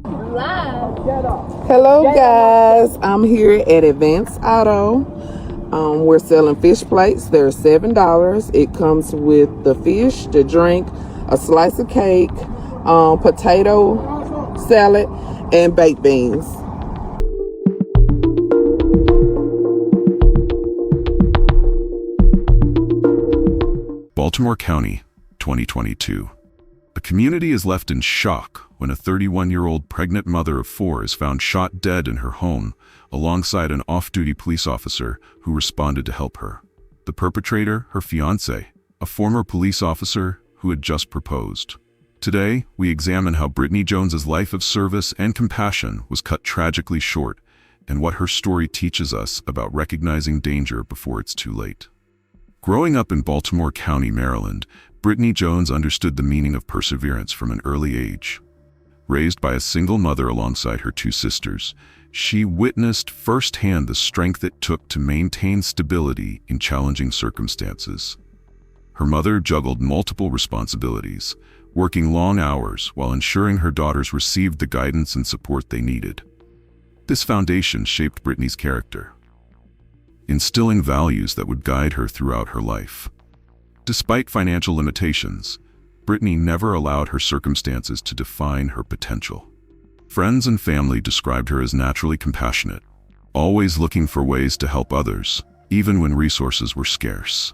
Live. Hello guys, I'm here at Advanced Auto. We're selling fish plates. They're $7. It comes with the fish, the drink, a slice of cake, potato salad, and baked beans. Baltimore County, 2022. A community is left in shock when a 31-year-old pregnant mother of 4 is found shot dead in her home alongside an off-duty police officer who responded to help her. The perpetrator, her fiancé, a former police officer who had just proposed. Today, we examine how Brittany Jones's life of service and compassion was cut tragically short and what her story teaches us about recognizing danger before it's too late. Growing up in Baltimore County, Maryland, Brittany Jones understood the meaning of perseverance from an early age. Raised by a single mother alongside her 2 sisters, she witnessed firsthand the strength it took to maintain stability in challenging circumstances. Her mother juggled multiple responsibilities, working long hours while ensuring her daughters received the guidance and support they needed. This foundation shaped Brittany's character, instilling values that would guide her throughout her life. Despite financial limitations, Brittany never allowed her circumstances to define her potential. Friends and family described her as naturally compassionate, always looking for ways to help others, even when resources were scarce.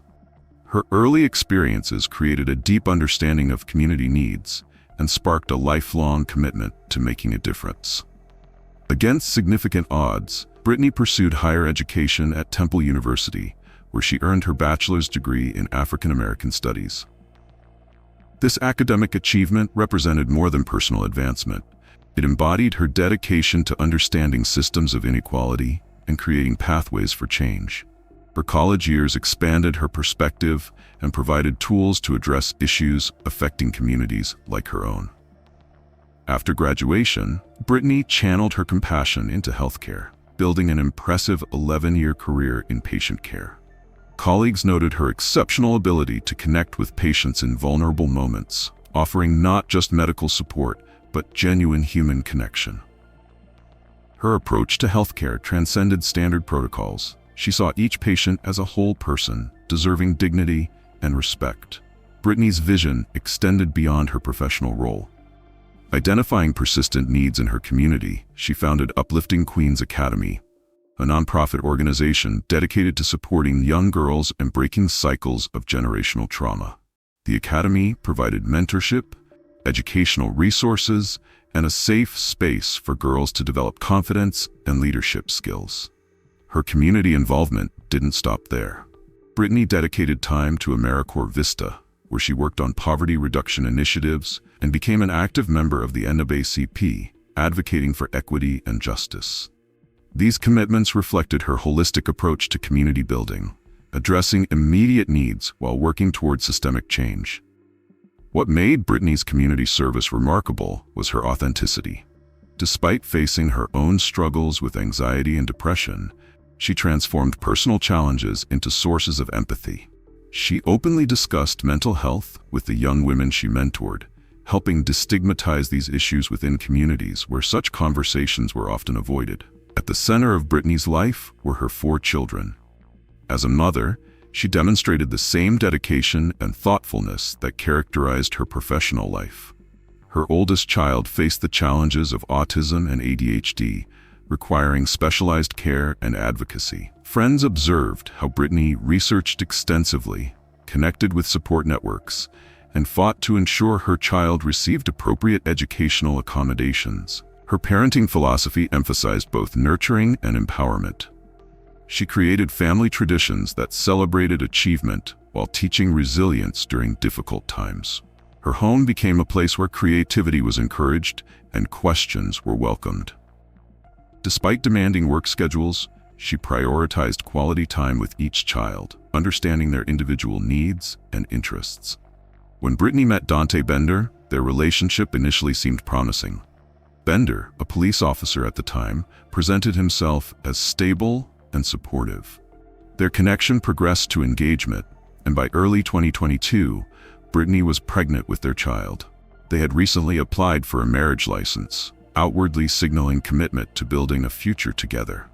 Her early experiences created a deep understanding of community needs and sparked a lifelong commitment to making a difference. Against significant odds, Brittany pursued higher education at Temple University, where she earned her bachelor's degree in African American Studies. This academic achievement represented more than personal advancement. It embodied her dedication to understanding systems of inequality and creating pathways for change. Her college years expanded her perspective and provided tools to address issues affecting communities like her own. After graduation, Brittany channeled her compassion into healthcare, building an impressive 11-year career in patient care. Colleagues noted her exceptional ability to connect with patients in vulnerable moments, offering not just medical support, but genuine human connection. Her approach to healthcare transcended standard protocols. She saw each patient as a whole person, deserving dignity and respect. Brittany's vision extended beyond her professional role. Identifying persistent needs in her community, she founded Uplifting Queens Academy, a nonprofit organization dedicated to supporting young girls and breaking cycles of generational trauma. The academy provided mentorship, educational resources, and a safe space for girls to develop confidence and leadership skills. Her community involvement didn't stop there. Brittany dedicated time to AmeriCorps Vista, where she worked on poverty reduction initiatives and became an active member of the NAACP, advocating for equity and justice. These commitments reflected her holistic approach to community building, addressing immediate needs while working toward systemic change. What made Brittany's community service remarkable was her authenticity. Despite facing her own struggles with anxiety and depression, she transformed personal challenges into sources of empathy. She openly discussed mental health with the young women she mentored, helping destigmatize these issues within communities where such conversations were often avoided. At the center of Brittany's life were her 4 children. As a mother, she demonstrated the same dedication and thoughtfulness that characterized her professional life. Her oldest child faced the challenges of autism and ADHD, requiring specialized care and advocacy. Friends observed how Brittany researched extensively, connected with support networks, and fought to ensure her child received appropriate educational accommodations. Her parenting philosophy emphasized both nurturing and empowerment. She created family traditions that celebrated achievement while teaching resilience during difficult times. Her home became a place where creativity was encouraged and questions were welcomed. Despite demanding work schedules, she prioritized quality time with each child, understanding their individual needs and interests. When Brittany met Dante Bender, their relationship initially seemed promising. Bender, a police officer at the time, presented himself as stable and supportive. Their connection progressed to engagement, and by early 2022, Brittany was pregnant with their child. They had recently applied for a marriage license, outwardly signaling commitment to building a future together.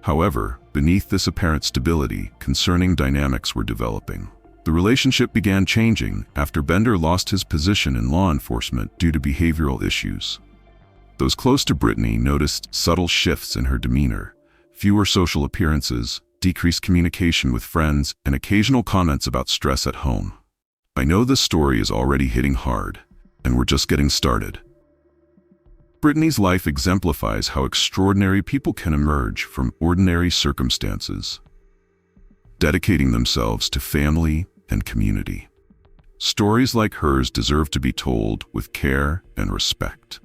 However, beneath this apparent stability, concerning dynamics were developing. The relationship began changing after Bender lost his position in law enforcement due to behavioral issues. Those close to Brittany noticed subtle shifts in her demeanor, fewer social appearances, decreased communication with friends, and occasional comments about stress at home. I know this story is already hitting hard, and we're just getting started. Brittany's life exemplifies how extraordinary people can emerge from ordinary circumstances, dedicating themselves to family and community. Stories like hers deserve to be told with care and respect.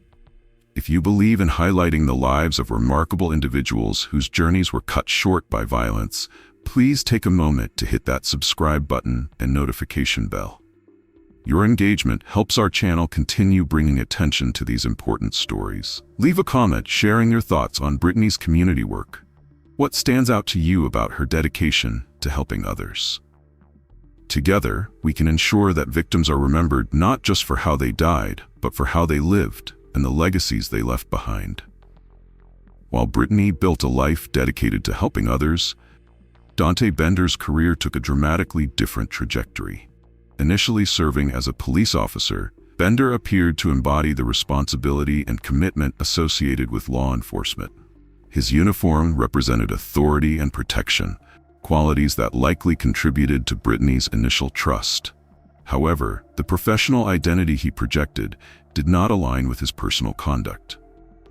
If you believe in highlighting the lives of remarkable individuals whose journeys were cut short by violence, please take a moment to hit that subscribe button and notification bell. Your engagement helps our channel continue bringing attention to these important stories. Leave a comment sharing your thoughts on Brittany's community work. What stands out to you about her dedication to helping others? Together, we can ensure that victims are remembered not just for how they died, but for how they lived and the legacies they left behind. While Brittany built a life dedicated to helping others, Dante Bender's career took a dramatically different trajectory. Initially serving as a police officer, Bender appeared to embody the responsibility and commitment associated with law enforcement. His uniform represented authority and protection, qualities that likely contributed to Brittany's initial trust. However, the professional identity he projected did not align with his personal conduct.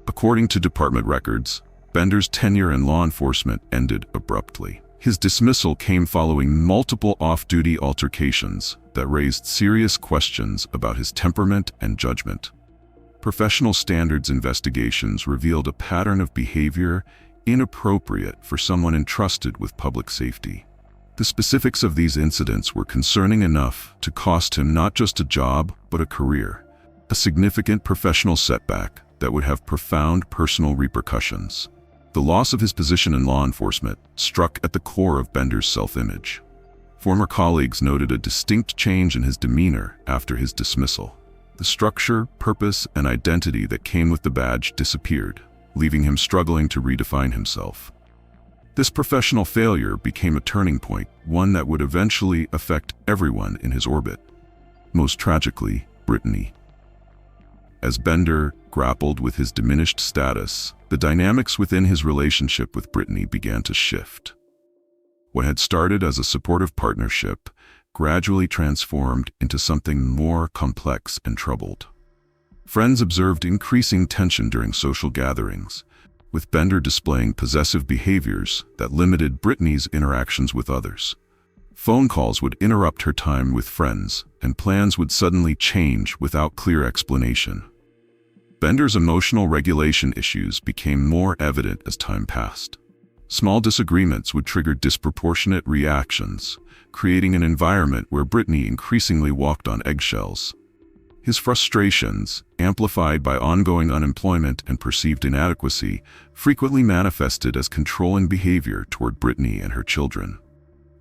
According to department records, Bender's tenure in law enforcement ended abruptly. His dismissal came following multiple off-duty altercations that raised serious questions about his temperament and judgment. Professional standards investigations revealed a pattern of behavior inappropriate for someone entrusted with public safety. The specifics of these incidents were concerning enough to cost him not just a job, but a career, a significant professional setback that would have profound personal repercussions. The loss of his position in law enforcement struck at the core of Bender's self-image. Former colleagues noted a distinct change in his demeanor after his dismissal. The structure, purpose, and identity that came with the badge disappeared, leaving him struggling to redefine himself. This professional failure became a turning point, one that would eventually affect everyone in his orbit. Most tragically, Brittany. As Bender grappled with his diminished status, the dynamics within his relationship with Brittany began to shift. What had started as a supportive partnership gradually transformed into something more complex and troubled. Friends observed increasing tension during social gatherings, with Bender displaying possessive behaviors that limited Brittany's interactions with others. Phone calls would interrupt her time with friends, and plans would suddenly change without clear explanation. Bender's emotional regulation issues became more evident as time passed. Small disagreements would trigger disproportionate reactions, creating an environment where Brittany increasingly walked on eggshells. His frustrations, amplified by ongoing unemployment and perceived inadequacy, frequently manifested as controlling behavior toward Brittany and her children.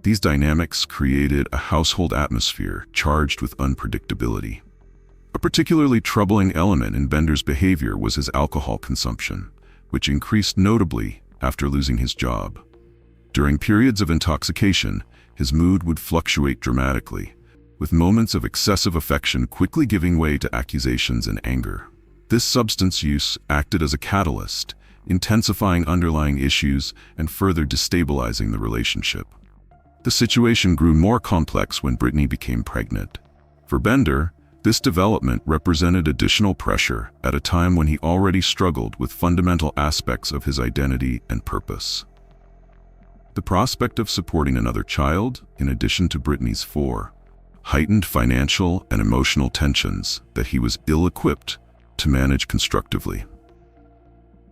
These dynamics created a household atmosphere charged with unpredictability. A particularly troubling element in Bender's behavior was his alcohol consumption, which increased notably after losing his job. During periods of intoxication, his mood would fluctuate dramatically, with moments of excessive affection quickly giving way to accusations and anger. This substance use acted as a catalyst, intensifying underlying issues and further destabilizing the relationship. The situation grew more complex when Brittany became pregnant. For Bender, this development represented additional pressure at a time when he already struggled with fundamental aspects of his identity and purpose. The prospect of supporting another child, in addition to Brittany's four, heightened financial and emotional tensions that he was ill-equipped to manage constructively.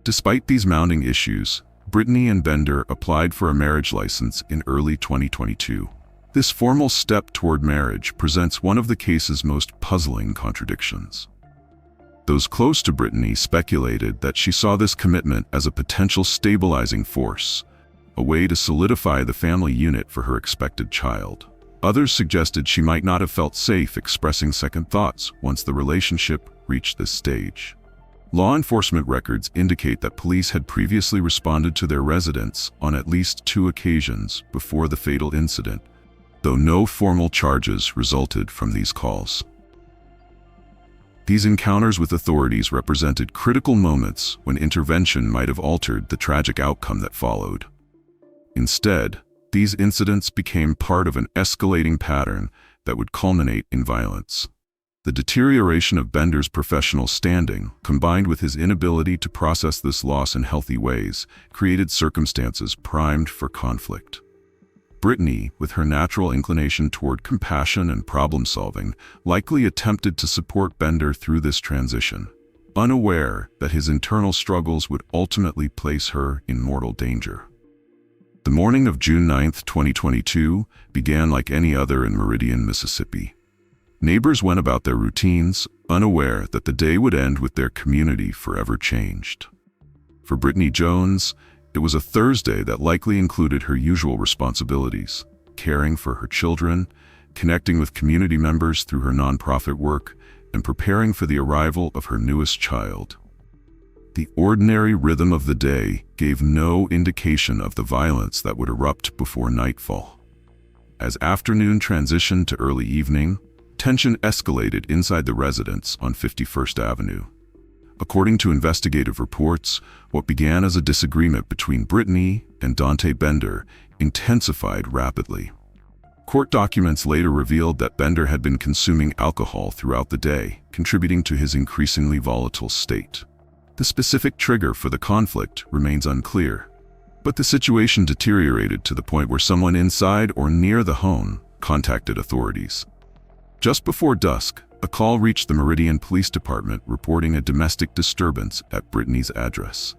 Despite these mounting issues, Brittany and Bender applied for a marriage license in early 2022. This formal step toward marriage presents one of the case's most puzzling contradictions. Those close to Brittany speculated that she saw this commitment as a potential stabilizing force, a way to solidify the family unit for her expected child. Others suggested she might not have felt safe expressing second thoughts once the relationship reached this stage. Law enforcement records indicate that police had previously responded to their residents on at least 2 occasions before the fatal incident, though no formal charges resulted from these calls. These encounters with authorities represented critical moments when intervention might have altered the tragic outcome that followed. Instead, these incidents became part of an escalating pattern that would culminate in violence. The deterioration of Bender's professional standing, combined with his inability to process this loss in healthy ways, created circumstances primed for conflict. Brittany, with her natural inclination toward compassion and problem-solving, likely attempted to support Bender through this transition, unaware that his internal struggles would ultimately place her in mortal danger. The morning of June 9, 2022, began like any other in Meridian, Mississippi. Neighbors went about their routines, unaware that the day would end with their community forever changed. For Brittany Jones, it was a Thursday that likely included her usual responsibilities: caring for her children, connecting with community members through her nonprofit work, and preparing for the arrival of her newest child. The ordinary rhythm of the day gave no indication of the violence that would erupt before nightfall. As afternoon transitioned to early evening, tension escalated inside the residence on 51st Avenue. According to investigative reports, what began as a disagreement between Brittany and Dante Bender intensified rapidly. Court documents later revealed that Bender had been consuming alcohol throughout the day, contributing to his increasingly volatile state. The specific trigger for the conflict remains unclear, but the situation deteriorated to the point where someone inside or near the home contacted authorities. Just before dusk, a call reached the Meridian Police Department reporting a domestic disturbance at Brittany's address.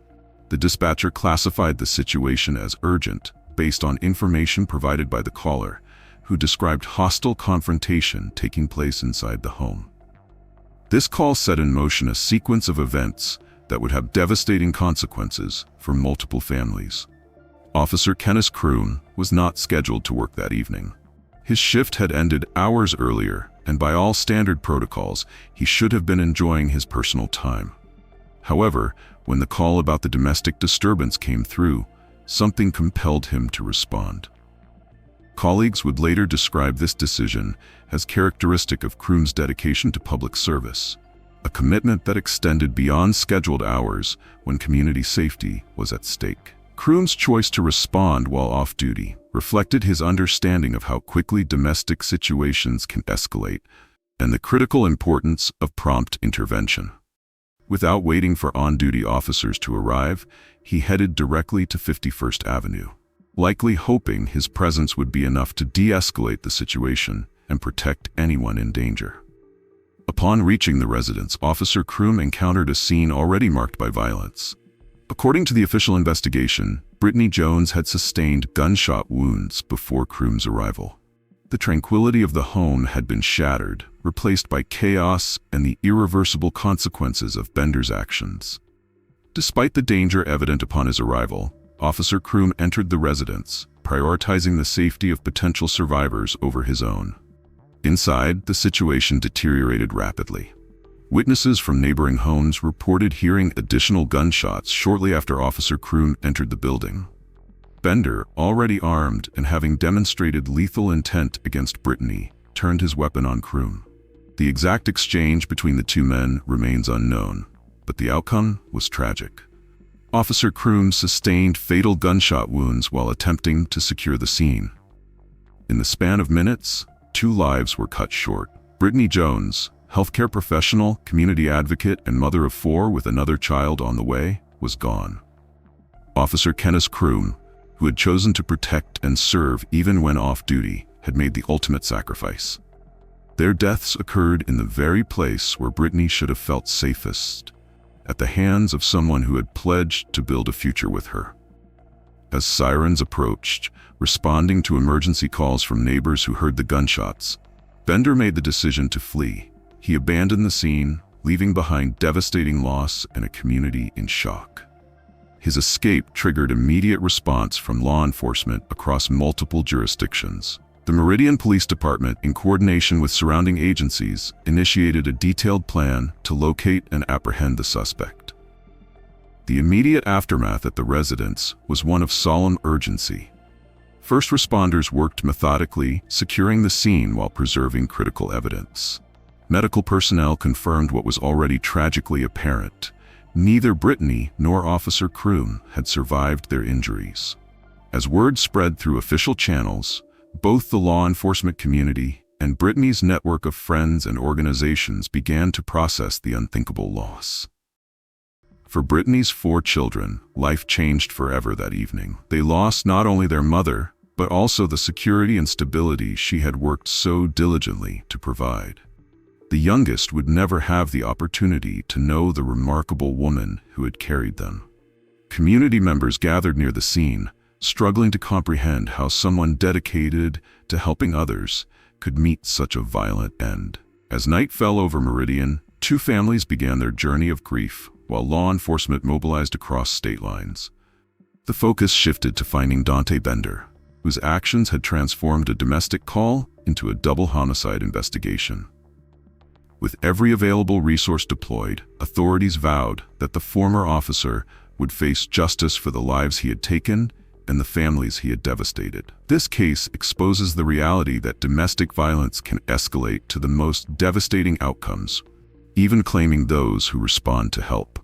The dispatcher classified the situation as urgent based on information provided by the caller, who described hostile confrontation taking place inside the home. This call set in motion a sequence of events that would have devastating consequences for multiple families. Officer Kenneth Kroom was not scheduled to work that evening. His shift had ended hours earlier, and by all standard protocols, he should have been enjoying his personal time. However, when the call about the domestic disturbance came through, something compelled him to respond. Colleagues would later describe this decision as characteristic of Kroom's dedication to public service, a commitment that extended beyond scheduled hours when community safety was at stake. Kroom's choice to respond while off-duty reflected his understanding of how quickly domestic situations can escalate and the critical importance of prompt intervention. Without waiting for on-duty officers to arrive, he headed directly to 51st Avenue, likely hoping his presence would be enough to de-escalate the situation and protect anyone in danger. Upon reaching the residence, Officer Kroom encountered a scene already marked by violence. According to the official investigation, Brittany Jones had sustained gunshot wounds before Kroom's arrival. The tranquility of the home had been shattered, replaced by chaos and the irreversible consequences of Bender's actions. Despite the danger evident upon his arrival, Officer Kroom entered the residence, prioritizing the safety of potential survivors over his own. Inside, the situation deteriorated rapidly. Witnesses from neighboring homes reported hearing additional gunshots shortly after Officer Kroom entered the building. Bender, already armed and having demonstrated lethal intent against Brittany, turned his weapon on Kroom. The exact exchange between the two men remains unknown, but the outcome was tragic. Officer Kroom sustained fatal gunshot wounds while attempting to secure the scene. In the span of minutes, 2 lives were cut short. Brittany Jones, healthcare professional, community advocate, and mother of 4 with another child on the way, was gone. Officer Kenneth Kroom, who had chosen to protect and serve even when off-duty, had made the ultimate sacrifice. Their deaths occurred in the very place where Brittany should have felt safest, at the hands of someone who had pledged to build a future with her. As sirens approached, responding to emergency calls from neighbors who heard the gunshots, Bender made the decision to flee. He abandoned the scene, leaving behind devastating loss and a community in shock. His escape triggered immediate response from law enforcement across multiple jurisdictions. The Meridian Police Department, in coordination with surrounding agencies, initiated a detailed plan to locate and apprehend the suspect. The immediate aftermath at the residence was one of solemn urgency. First responders worked methodically, securing the scene while preserving critical evidence. Medical personnel confirmed what was already tragically apparent. Neither Brittany nor Officer Kroom had survived their injuries. As word spread through official channels, both the law enforcement community and Brittany's network of friends and organizations began to process the unthinkable loss. For Brittany's 4 children, life changed forever that evening. They lost not only their mother, but also the security and stability she had worked so diligently to provide. The youngest would never have the opportunity to know the remarkable woman who had carried them. Community members gathered near the scene, struggling to comprehend how someone dedicated to helping others could meet such a violent end. As night fell over Meridian, 2 families began their journey of grief, while law enforcement mobilized across state lines. The focus shifted to finding Dante Bender, whose actions had transformed a domestic call into a double homicide investigation. With every available resource deployed, authorities vowed that the former officer would face justice for the lives he had taken and the families he had devastated. This case exposes the reality that domestic violence can escalate to the most devastating outcomes, even claiming those who respond to help.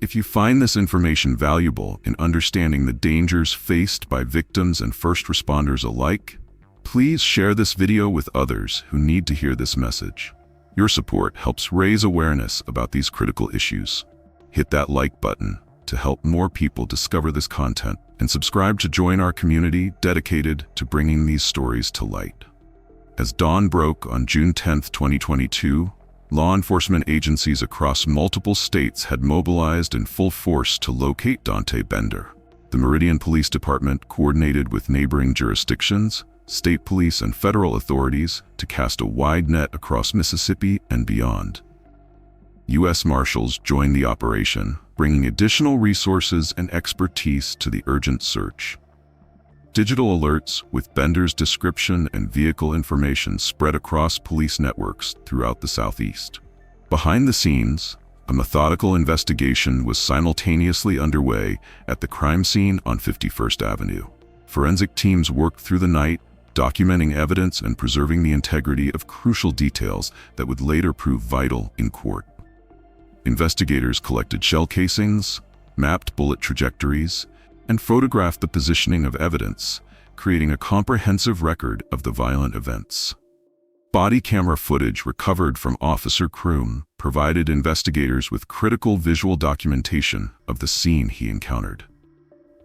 If you find this information valuable in understanding the dangers faced by victims and first responders alike, please share this video with others who need to hear this message. Your support helps raise awareness about these critical issues. Hit that like button to help more people discover this content, and subscribe to join our community dedicated to bringing these stories to light. As dawn broke on June 10, 2022, law enforcement agencies across multiple states had mobilized in full force to locate Dante Bender. The Meridian Police Department coordinated with neighboring jurisdictions, state police, and federal authorities to cast a wide net across Mississippi and beyond. U.S. Marshals joined the operation, bringing additional resources and expertise to the urgent search. Digital alerts with Bender's description and vehicle information spread across police networks throughout the Southeast. Behind the scenes, a methodical investigation was simultaneously underway at the crime scene on 51st Avenue. Forensic teams worked through the night, documenting evidence and preserving the integrity of crucial details that would later prove vital in court. Investigators collected shell casings, mapped bullet trajectories, and photographed the positioning of evidence, creating a comprehensive record of the violent events. Body camera footage recovered from Officer Kroom provided investigators with critical visual documentation of the scene he encountered.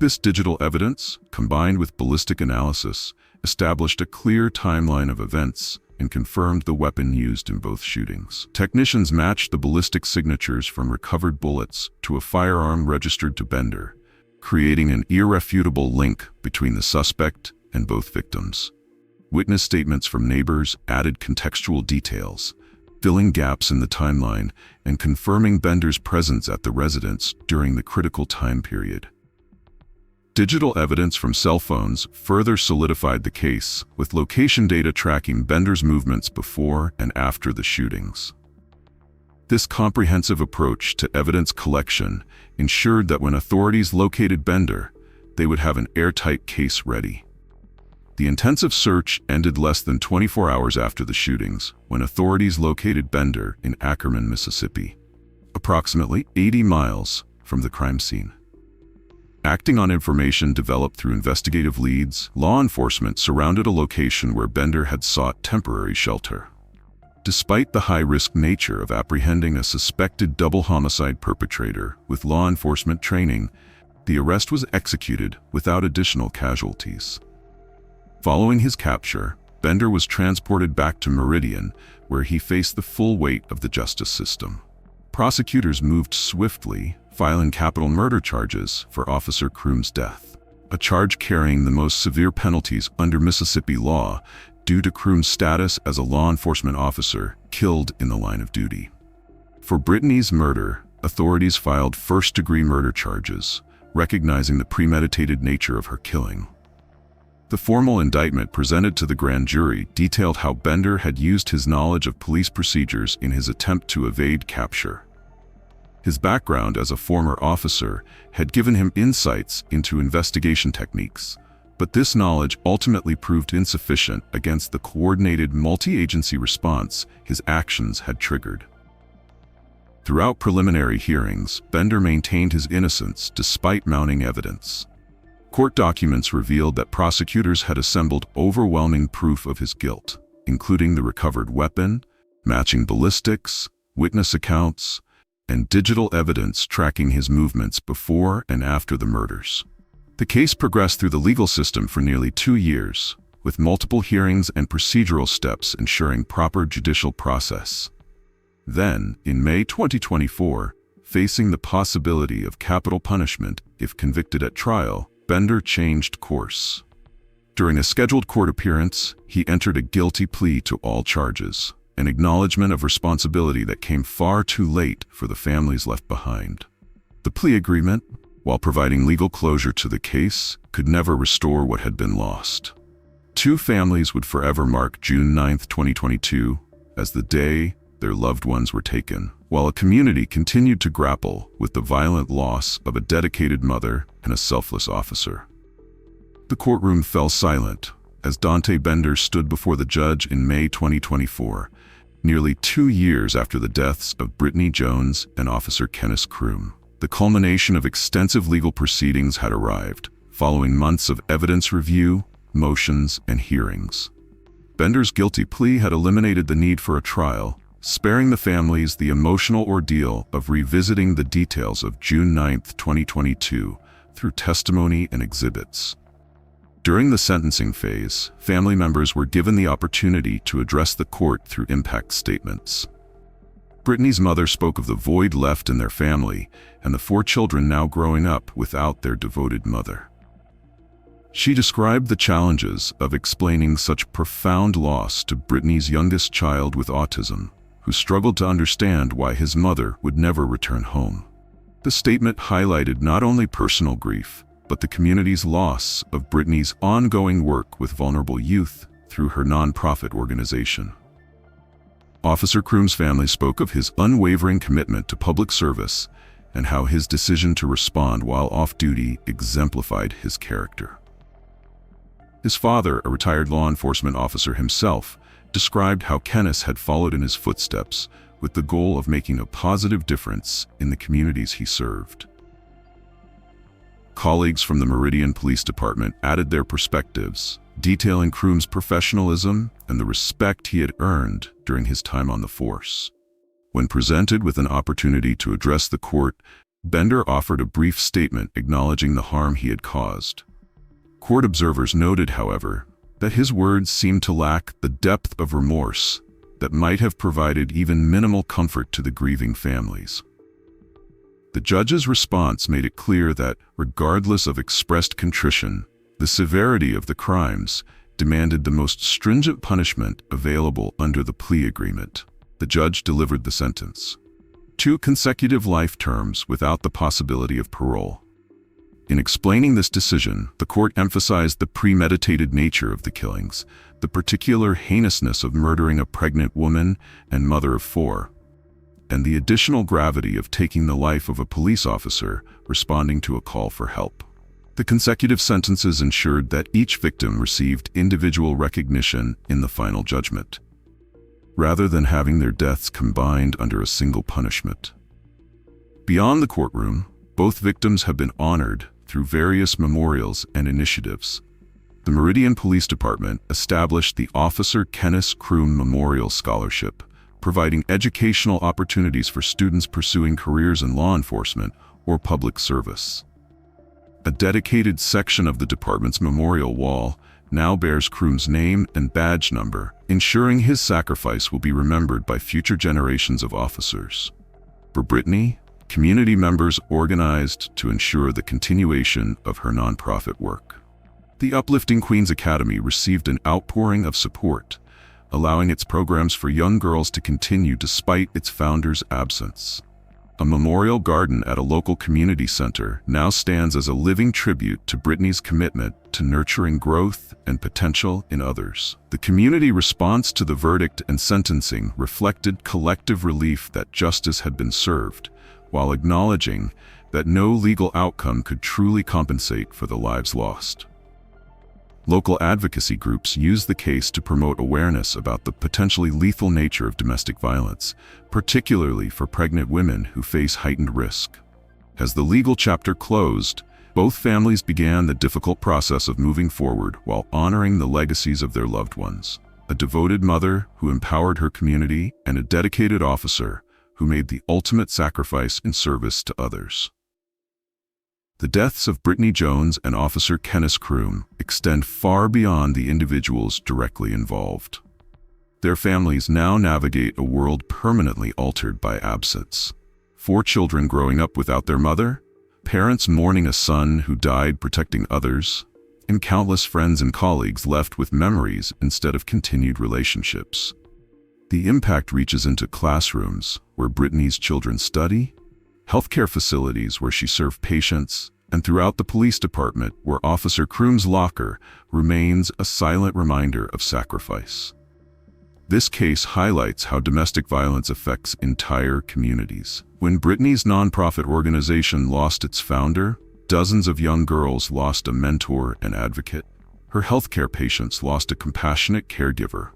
This digital evidence, combined with ballistic analysis, established a clear timeline of events and confirmed the weapon used in both shootings. Technicians matched the ballistic signatures from recovered bullets to a firearm registered to Bender, creating an irrefutable link between the suspect and both victims. Witness statements from neighbors added contextual details, filling gaps in the timeline and confirming Bender's presence at the residence during the critical time period. Digital evidence from cell phones further solidified the case, with location data tracking Bender's movements before and after the shootings. This comprehensive approach to evidence collection ensured that when authorities located Bender, they would have an airtight case ready. The intensive search ended less than 24 hours after the shootings, when authorities located Bender in Ackerman, Mississippi, approximately 80 miles from the crime scene. Acting on information developed through investigative leads, law enforcement surrounded a location where Bender had sought temporary shelter. Despite the high-risk nature of apprehending a suspected double homicide perpetrator with law enforcement training, the arrest was executed without additional casualties. Following his capture, Bender was transported back to Meridian, where he faced the full weight of the justice system. Prosecutors moved swiftly, filing capital murder charges for Officer Kroom's death, a charge carrying the most severe penalties under Mississippi law due to Kroom's status as a law enforcement officer killed in the line of duty. For Brittany's murder, authorities filed first-degree murder charges, recognizing the premeditated nature of her killing. The formal indictment presented to the grand jury detailed how Bender had used his knowledge of police procedures in his attempt to evade capture. His background as a former officer had given him insights into investigation techniques, but this knowledge ultimately proved insufficient against the coordinated multi-agency response his actions had triggered. Throughout preliminary hearings, Bender maintained his innocence despite mounting evidence. Court documents revealed that prosecutors had assembled overwhelming proof of his guilt, including the recovered weapon, matching ballistics, witness accounts, and digital evidence tracking his movements before and after the murders. The case progressed through the legal system for nearly 2 years, with multiple hearings and procedural steps ensuring proper judicial process. Then, in May 2024, facing the possibility of capital punishment if convicted at trial, Bender changed course. During a scheduled court appearance, he entered a guilty plea to all charges, an acknowledgement of responsibility that came far too late for the families left behind. The plea agreement, while providing legal closure to the case, could never restore what had been lost. 2 families would forever mark June 9, 2022, as the day their loved ones were taken, while a community continued to grapple with the violent loss of a dedicated mother and a selfless officer. The courtroom fell silent as Dante Bender stood before the judge in May 2024, nearly 2 years after the deaths of Brittany Jones and Officer Kenneth Kroom. The culmination of extensive legal proceedings had arrived, following months of evidence review, motions, and hearings. Bender's guilty plea had eliminated the need for a trial, sparing the families the emotional ordeal of revisiting the details of June 9, 2022, through testimony and exhibits. During the sentencing phase, family members were given the opportunity to address the court through impact statements. Brittany's mother spoke of the void left in their family and the 4 children now growing up without their devoted mother. She described the challenges of explaining such profound loss to Brittany's youngest child with autism, who struggled to understand why his mother would never return home. The statement highlighted not only personal grief, but the community's loss of Brittany's ongoing work with vulnerable youth through her nonprofit organization. Officer Kroom's family spoke of his unwavering commitment to public service and how his decision to respond while off-duty exemplified his character. His father, a retired law enforcement officer himself, described how Kenneth had followed in his footsteps with the goal of making a positive difference in the communities he served. Colleagues from the Meridian Police Department added their perspectives, detailing Kroom's professionalism and the respect he had earned during his time on the force. When presented with an opportunity to address the court, Bender offered a brief statement acknowledging the harm he had caused. Court observers noted, however, that his words seemed to lack the depth of remorse that might have provided even minimal comfort to the grieving families. The judge's response made it clear that, regardless of expressed contrition, the severity of the crimes demanded the most stringent punishment available under the plea agreement. The judge delivered the sentence: 2 consecutive life terms without the possibility of parole. In explaining this decision, the court emphasized the premeditated nature of the killings, the particular heinousness of murdering a pregnant woman and mother of 4, and the additional gravity of taking the life of a police officer responding to a call for help. The consecutive sentences ensured that each victim received individual recognition in the final judgment, rather than having their deaths combined under a single punishment. Beyond the courtroom, both victims have been honored through various memorials and initiatives. The Meridian Police Department established the Officer Kenneth Kroom Memorial Scholarship, providing educational opportunities for students pursuing careers in law enforcement or public service. A dedicated section of the department's memorial wall now bears Kroom's name and badge number, ensuring his sacrifice will be remembered by future generations of officers. For Brittany, community members organized to ensure the continuation of her nonprofit work. The uplifting Queen's Academy received an outpouring of support, allowing its programs for young girls to continue despite its founder's absence. A memorial garden at a local community center now stands as a living tribute to Brittany's commitment to nurturing growth and potential in others. The community response to the verdict and sentencing reflected collective relief that justice had been served, while acknowledging that no legal outcome could truly compensate for the lives lost. Local advocacy groups use the case to promote awareness about the potentially lethal nature of domestic violence, particularly for pregnant women who face heightened risk. As the legal chapter closed, both families began the difficult process of moving forward while honoring the legacies of their loved ones. A devoted mother who empowered her community and a dedicated officer who made the ultimate sacrifice in service to others. The deaths of Brittany Jones and Officer Kenneth Kroom extend far beyond the individuals directly involved. Their families now navigate a world permanently altered by absence. 4 children growing up without their mother, parents mourning a son who died protecting others, and countless friends and colleagues left with memories instead of continued relationships. The impact reaches into classrooms where Brittany's children study, healthcare facilities where she served patients, and throughout the police department where Officer Kroom's locker remains a silent reminder of sacrifice. This case highlights how domestic violence affects entire communities. When Brittany's nonprofit organization lost its founder, dozens of young girls lost a mentor and advocate. Her healthcare patients lost a compassionate caregiver.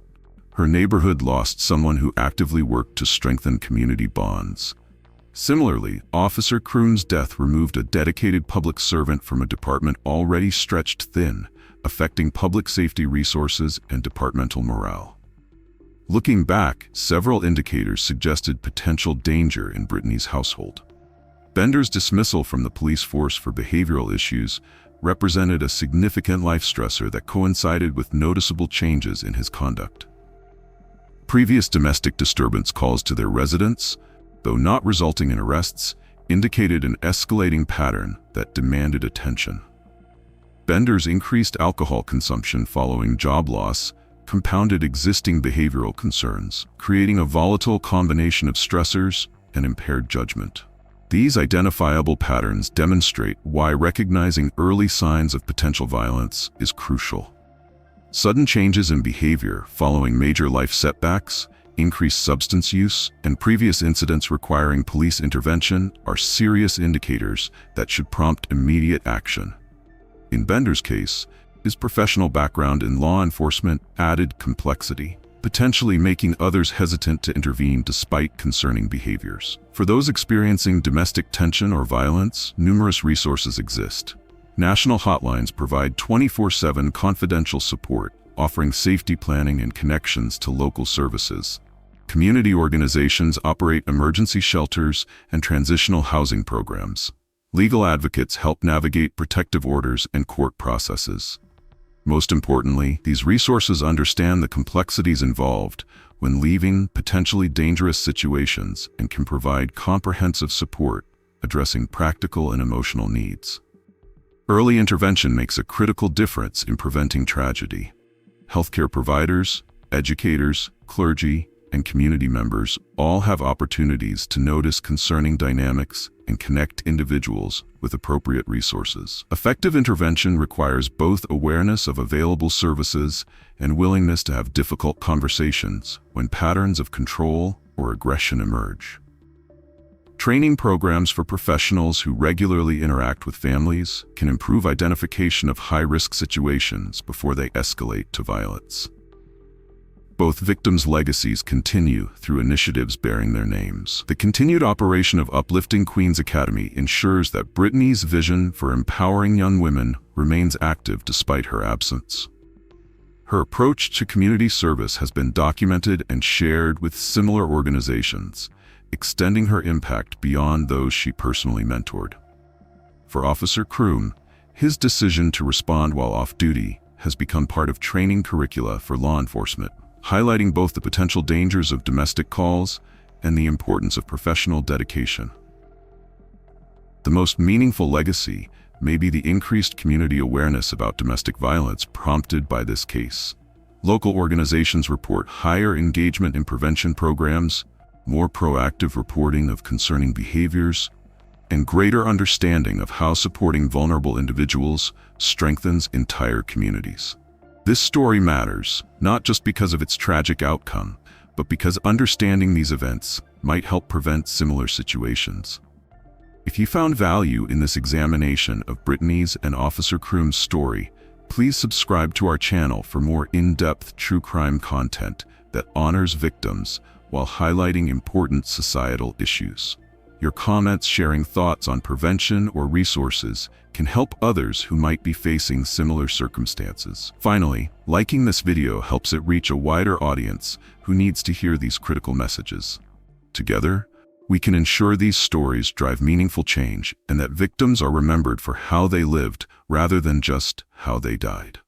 Her neighborhood lost someone who actively worked to strengthen community bonds. Similarly, Officer Kroom's death removed a dedicated public servant from a department already stretched thin, affecting public safety resources and departmental morale. Looking back, several indicators suggested potential danger in Brittany's household. Bender's dismissal from the police force for behavioral issues represented a significant life stressor that coincided with noticeable changes in his conduct. Previous domestic disturbance calls to their residence, though not resulting in arrests, indicated an escalating pattern that demanded attention. Bender's increased alcohol consumption following job loss compounded existing behavioral concerns, creating a volatile combination of stressors and impaired judgment. These identifiable patterns demonstrate why recognizing early signs of potential violence is crucial. Sudden changes in behavior following major life setbacks, increased substance use, and previous incidents requiring police intervention are serious indicators that should prompt immediate action. In Bender's case, his professional background in law enforcement added complexity, potentially making others hesitant to intervene despite concerning behaviors. For those experiencing domestic tension or violence, numerous resources exist. National hotlines provide 24/7 confidential support, offering safety planning and connections to local services. Community organizations operate emergency shelters and transitional housing programs. Legal advocates help navigate protective orders and court processes. Most importantly, these resources understand the complexities involved when leaving potentially dangerous situations and can provide comprehensive support addressing practical and emotional needs. Early intervention makes a critical difference in preventing tragedy. Healthcare providers, educators, clergy, and community members all have opportunities to notice concerning dynamics and connect individuals with appropriate resources. Effective intervention requires both awareness of available services and willingness to have difficult conversations when patterns of control or aggression emerge. Training programs for professionals who regularly interact with families can improve identification of high-risk situations before they escalate to violence. Both victims' legacies continue through initiatives bearing their names. The continued operation of Uplifting Queens Academy ensures that Brittany's vision for empowering young women remains active despite her absence. Her approach to community service has been documented and shared with similar organizations, extending her impact beyond those she personally mentored. For Officer Kroom, his decision to respond while off-duty has become part of training curricula for law enforcement, highlighting both the potential dangers of domestic calls and the importance of professional dedication. The most meaningful legacy may be the increased community awareness about domestic violence prompted by this case. Local organizations report higher engagement in prevention programs, more proactive reporting of concerning behaviors, and greater understanding of how supporting vulnerable individuals strengthens entire communities. This story matters, not just because of its tragic outcome, but because understanding these events might help prevent similar situations. If you found value in this examination of Brittany's and Officer Kroom's story, please subscribe to our channel for more in-depth true crime content that honors victims while highlighting important societal issues. Your comments sharing thoughts on prevention or resources can help others who might be facing similar circumstances. Finally, liking this video helps it reach a wider audience who needs to hear these critical messages. Together, we can ensure these stories drive meaningful change and that victims are remembered for how they lived rather than just how they died.